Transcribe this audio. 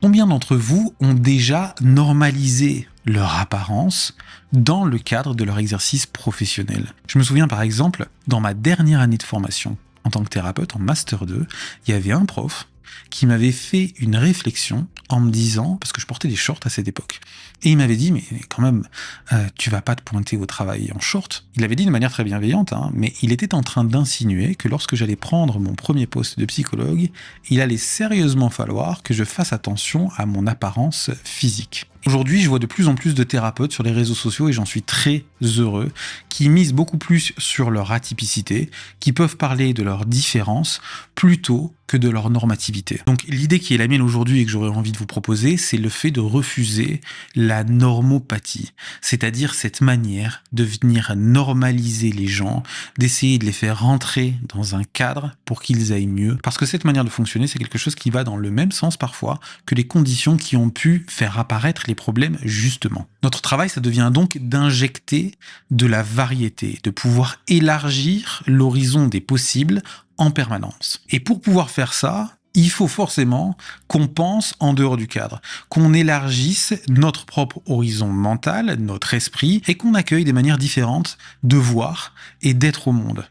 combien d'entre vous ont déjà normalisé leur apparence dans le cadre de leur exercice professionnel? Je me souviens par exemple, dans ma dernière année de formation en tant que thérapeute, en Master 2, il y avait un prof qui m'avait fait une réflexion en me disant, parce que je portais des shorts à cette époque, et il m'avait dit, mais quand même, tu vas pas te pointer au travail en short. Il l'avait dit de manière très bienveillante, mais il était en train d'insinuer que lorsque j'allais prendre mon premier poste de psychologue, il allait sérieusement falloir que je fasse attention à mon apparence physique. Aujourd'hui, je vois de plus en plus de thérapeutes sur les réseaux sociaux, et j'en suis très heureux, qui misent beaucoup plus sur leur atypicité, qui peuvent parler de leurs différences plutôt que de leur normativité. Donc l'idée qui est la mienne aujourd'hui et que j'aurais envie de vous proposer, c'est le fait de refuser la normopathie, c'est-à-dire cette manière de venir normaliser les gens, d'essayer de les faire rentrer dans un cadre pour qu'ils aillent mieux. Parce que cette manière de fonctionner, c'est quelque chose qui va dans le même sens parfois que les conditions qui ont pu faire apparaître les problèmes justement. Notre travail, ça devient donc d'injecter de la variété, de pouvoir élargir l'horizon des possibles en permanence. Et pour pouvoir faire ça, il faut forcément qu'on pense en dehors du cadre, qu'on élargisse notre propre horizon mental, notre esprit, et qu'on accueille des manières différentes de voir et d'être au monde.